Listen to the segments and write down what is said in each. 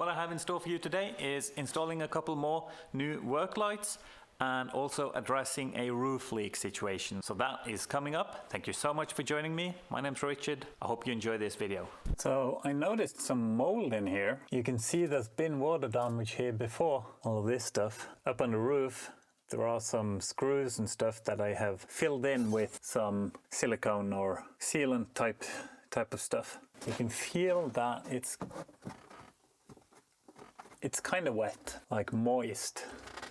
What I have in store for you today is installing a couple more new work lights and also addressing a roof leak situation. So that is coming up. Thank you so much for joining me. My name's Richard. I hope you enjoy this video. So I noticed some mold in here. You can see there's been water damage here before. All of this stuff up on the roof. There are some screws and stuff that I have filled in with some silicone or sealant type of stuff. You can feel that it's kind of wet, like moist.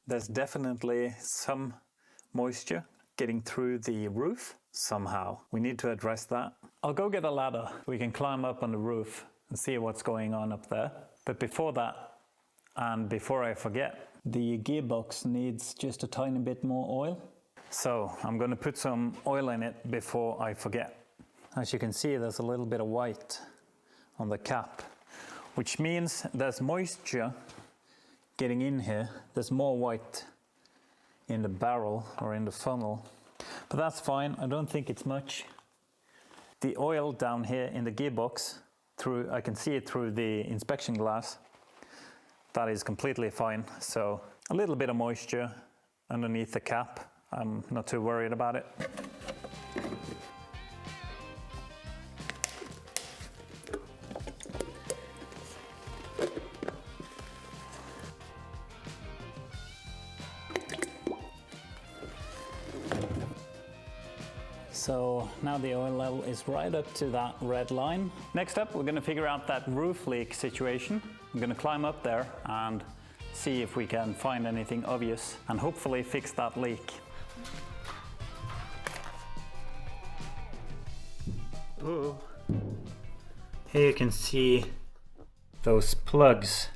There's definitely some moisture getting through the roof somehow. We need to address that. I'll go get a ladder so we can climb up on the roof and see what's going on up there. But before that, and before I forget, the gearbox needs just a tiny bit more oil. So I'm going to put some oil in it before I forget. As you can see, there's a little bit of white on the cap, which means there's moisture getting in here. There's more white in the barrel or in the funnel, but that's fine. I don't think it's much. The oil down here in the gearbox, I can see it through the inspection glass. That is completely fine. So a little bit of moisture underneath the cap. I'm not too worried about it. So now the oil level is right up to that red line. Next up, we're going to figure out that roof leak situation. I'm going to climb up there and see if we can find anything obvious and hopefully fix that leak. Ooh. Here you can see those plugs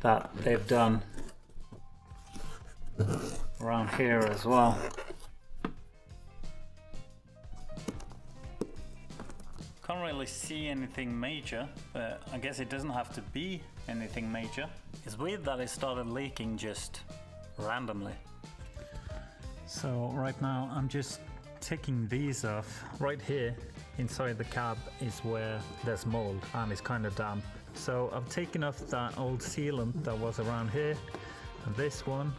that they've done around here as well. Can't really see anything major, but I guess it doesn't have to be anything major. It's weird that it started leaking just randomly. So right now I'm just taking these off. Right here inside the cab is where there's mold and it's kind of damp. So I've taken off that old sealant that was around here and this one,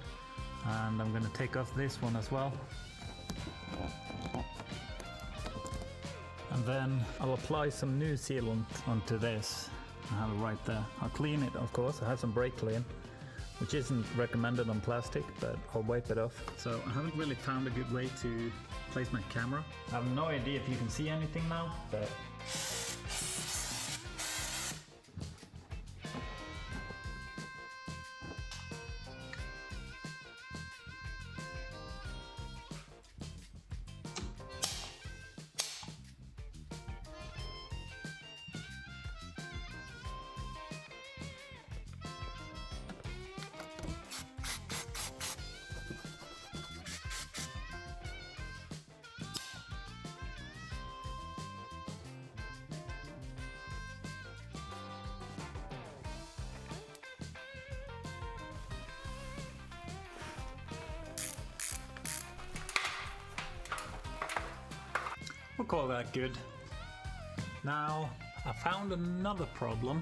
and I'm going to take off this one as well. And then I'll apply some new sealant onto this. I have it right there. I'll clean it, of course. I have some brake clean, which isn't recommended on plastic, but I'll wipe it off. So I haven't really found a good way to place my camera. I have no idea if you can see anything now, but we'll call that good. Now, I found another problem.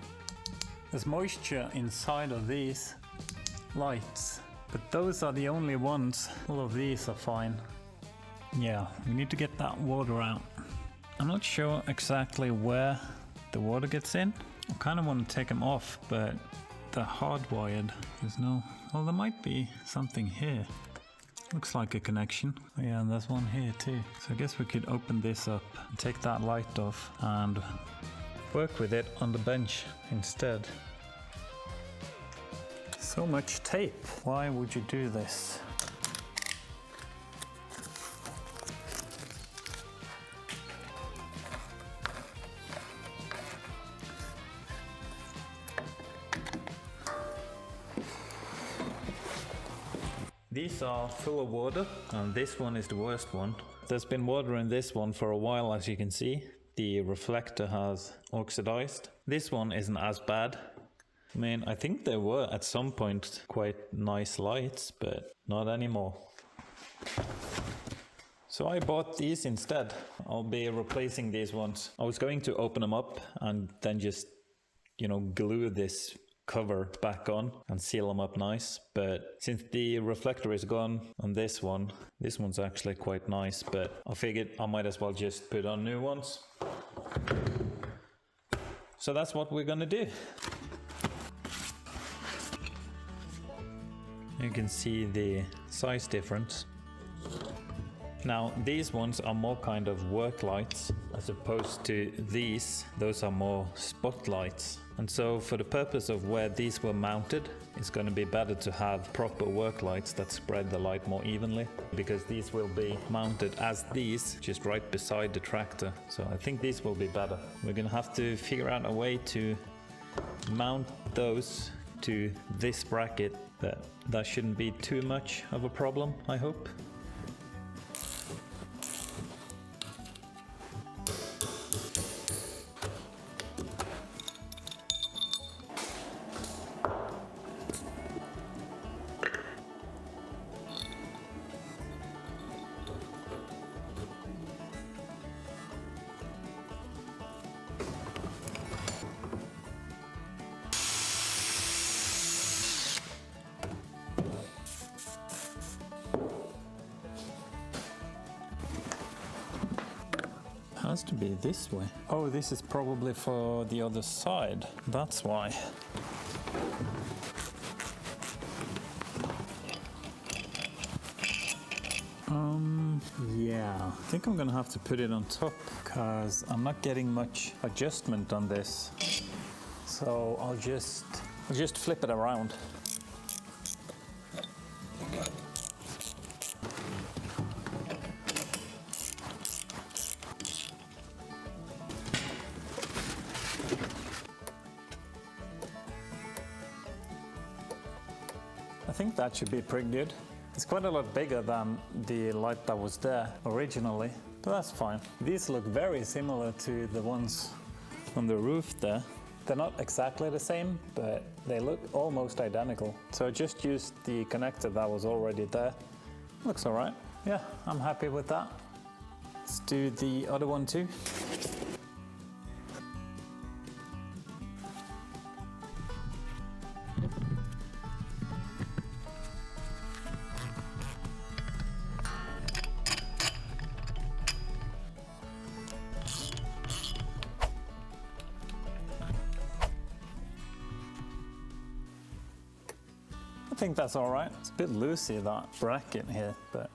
There's moisture inside of these lights, but those are the only ones. All of these are fine. Yeah, we need to get that water out. I'm not sure exactly where the water gets in. I kind of want to take them off, but they're hardwired. There's no... well, there might be something here. Looks like a connection. Oh yeah, and there's one here too. So I guess we could open this up and take that light off and work with it on the bench instead. So much tape. Why would you do this? These are full of water, and this one is the worst one. There's been water in this one for a while, as you can see. The reflector has oxidized. This one isn't as bad. I mean, I think they were at some point quite nice lights, but not anymore. So I bought these instead. I'll be replacing these ones. I was going to open them up and then just you know, glue this cover back on and seal them up nice, but since the reflector is gone on this one's actually quite nice, but I figured I might as well just put on new ones. So that's what we're gonna do. You can see the size difference. Now these ones are more kind of work lights as opposed to these. Those are more spotlights. And so for the purpose of where these were mounted, it's going to be better to have proper work lights that spread the light more evenly, because these will be mounted as these, just right beside the tractor. So I think these will be better. We're going to have to figure out a way to mount those to this bracket, but that shouldn't be too much of a problem, I hope. Has to be this way. Oh, this is probably for the other side. That's why. Yeah, I think I'm gonna have to put it on top because I'm not getting much adjustment on this. So I'll just flip it around. I think that should be pretty good. It's quite a lot bigger than the light that was there originally, but that's fine. These look very similar to the ones on the roof there. They're not exactly the same, but they look almost identical. So I just used the connector that was already there. Looks all right. Yeah, I'm happy with that. Let's do the other one too. I think that's all right. It's a bit loosey, that bracket here, but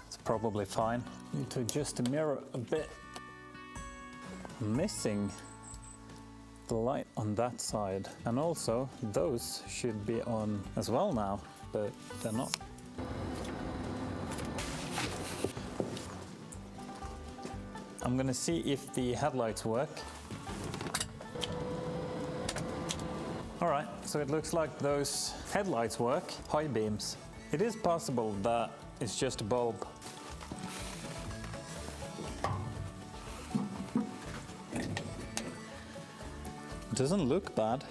it's probably fine. Need to adjust the mirror a bit. Missing the light on that side. And also, those should be on as well now, but they're not. I'm gonna see if the headlights work. All right, so it looks like those headlights work, high beams. It is possible that it's just a bulb. It doesn't look bad.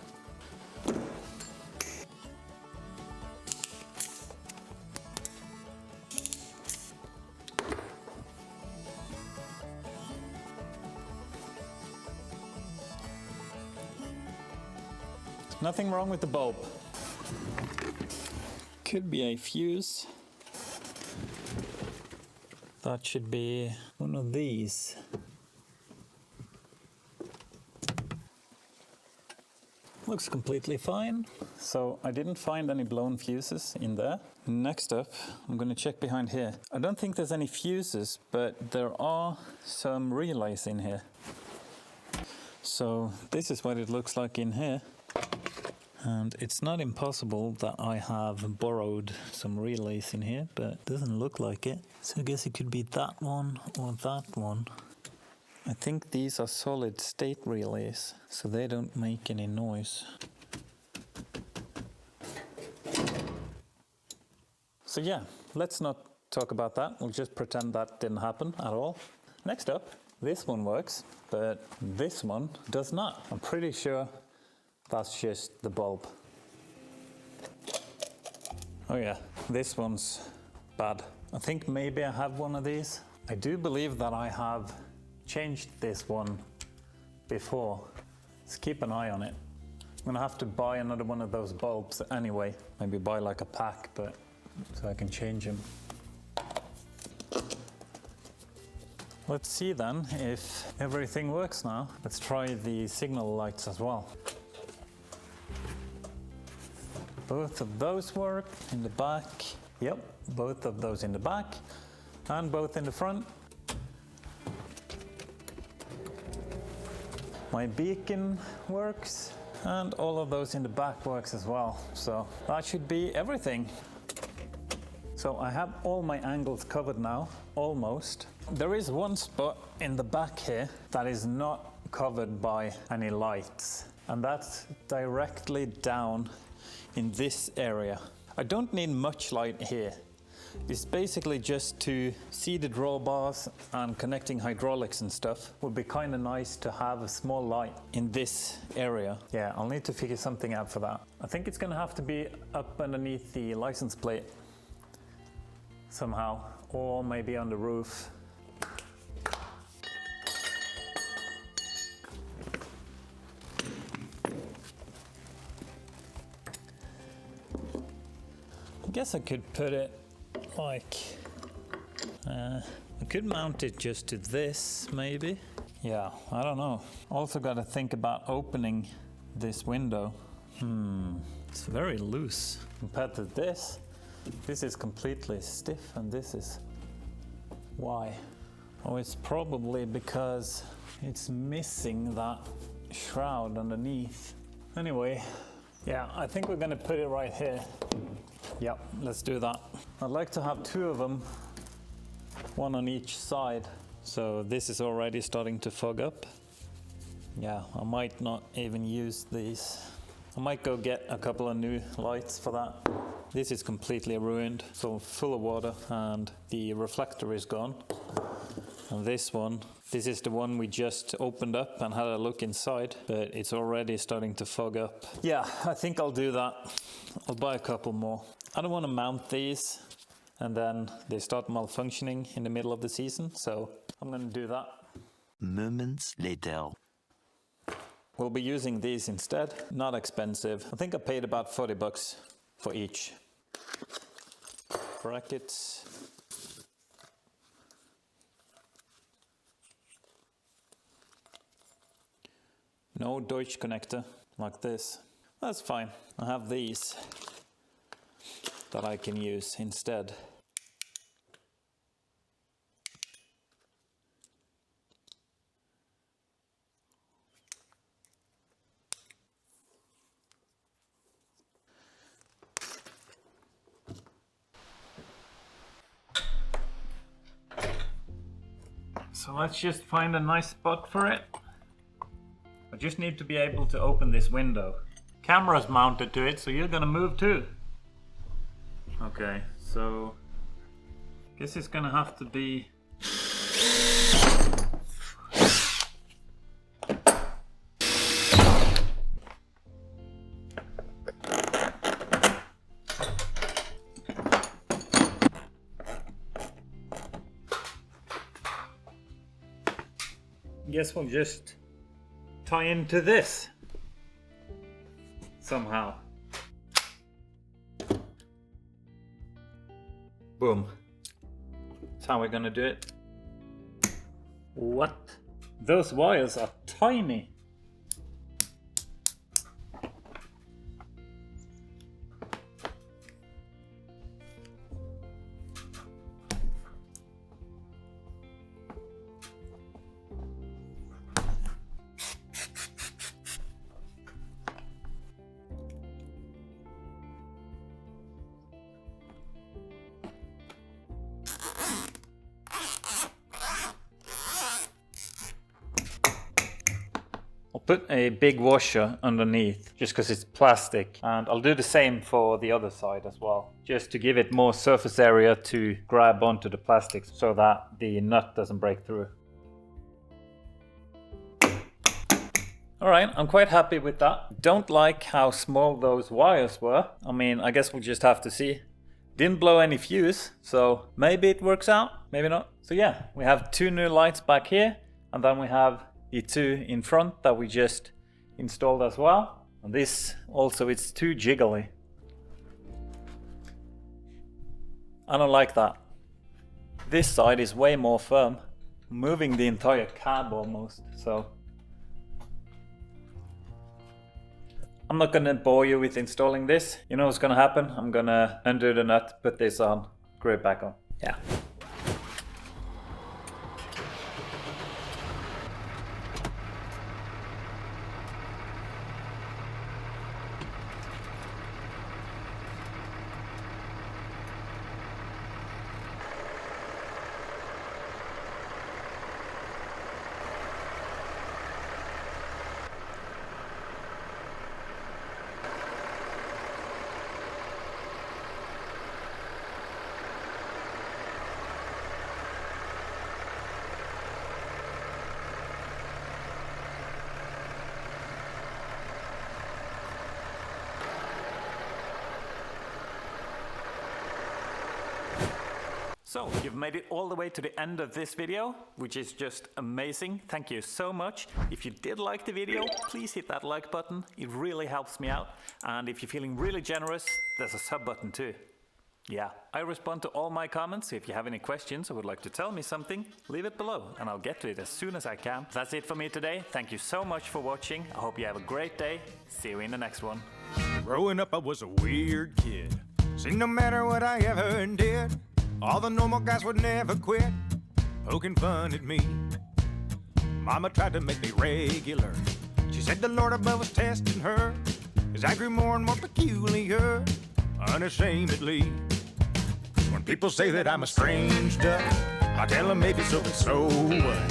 Nothing wrong with the bulb. Could be a fuse. That should be one of these. Looks completely fine. So I didn't find any blown fuses in there. Next up, I'm going to check behind here. I don't think there's any fuses, but there are some relays in here. So this is what it looks like in here. And it's not impossible that I have borrowed some relays in here, but it doesn't look like it. So I guess it could be that one or that one. I think these are solid state relays, so they don't make any noise. So yeah, let's not talk about that. We'll just pretend that didn't happen at all. Next up, this one works, but this one does not. I'm pretty sure that's just the bulb. Oh yeah, this one's bad. I think maybe I have one of these. I do believe that I have changed this one before. Let's keep an eye on it. I'm gonna have to buy another one of those bulbs anyway. Maybe buy like a pack, but so I can change them. Let's see then if everything works now. Let's try the signal lights as well. Both of those work in the back. Yep, both of those in the back and both in the front. My beacon works and all of those in the back works as well. So that should be everything. So I have all my angles covered now, almost. There is one spot in the back here that is not covered by any lights, and that's directly down in this area. I don't need much light here. It's basically just to see the drawbars and connecting hydraulics and stuff. Would be kind of nice to have a small light in this area. Yeah, I'll need to figure something out for that. I think it's gonna have to be up underneath the license plate somehow, or maybe on the roof. I guess I could put it like, I could mount it just to this maybe. Yeah, I don't know. Also got to think about opening this window. It's very loose compared to this. This is completely stiff and this is, why? Oh, it's probably because it's missing that shroud underneath. Anyway, yeah, I think we're gonna put it right here. Yep, let's do that. I'd like to have two of them, one on each side. So this is already starting to fog up. Yeah, I might not even use these. I might go get a couple of new lights for that. This is completely ruined, so full of water, and the reflector is gone. And this one, this is the one we just opened up and had a look inside, but it's already starting to fog up. Yeah, I think I'll do that. I'll buy a couple more. I don't want to mount these and then they start malfunctioning in the middle of the season, so I'm going to do that. Moments later. We'll be using these instead. Not expensive. I think I paid about 40 bucks for each. Brackets. No Deutsch connector like this. That's fine. I have these that I can use instead. So let's just find a nice spot for it. I just need to be able to open this window. Camera's mounted to it, so you're gonna move too. Okay, so I guess it's gonna have to be I guess we'll just tie into this somehow. Boom. That's how we're gonna do it. What? Those wires are tiny. Put a big washer underneath just because it's plastic, and I'll do the same for the other side as well, just to give it more surface area to grab onto the plastic so that the nut doesn't break through. Alright, I'm quite happy with that. Don't like how small those wires were. I mean, I guess we'll just have to see. Didn't blow any fuse, so maybe it works out, maybe not. So yeah, we have two new lights back here, and then we have the two in front that we just installed as well. And this also, it's too jiggly. I don't like that. This side is way more firm, moving the entire cab almost, so. I'm not gonna bore you with installing this. You know what's gonna happen? I'm gonna undo the nut, put this on, screw it back on. Yeah. So, you've made it all the way to the end of this video, which is just amazing. Thank you so much. If you did like the video, please hit that like button. It really helps me out. And if you're feeling really generous, there's a sub button too. Yeah, I respond to all my comments. If you have any questions or would like to tell me something, leave it below and I'll get to it as soon as I can. That's it for me today. Thank you so much for watching. I hope you have a great day. See you in the next one. Growing up, I was a weird kid. See, no matter what I ever did, all the normal guys would never quit poking fun at me. Mama tried to make me regular. She said the Lord above was testing her as I grew more and more peculiar, unashamedly. When people say that I'm a strange duck, I tell them maybe so, but so what?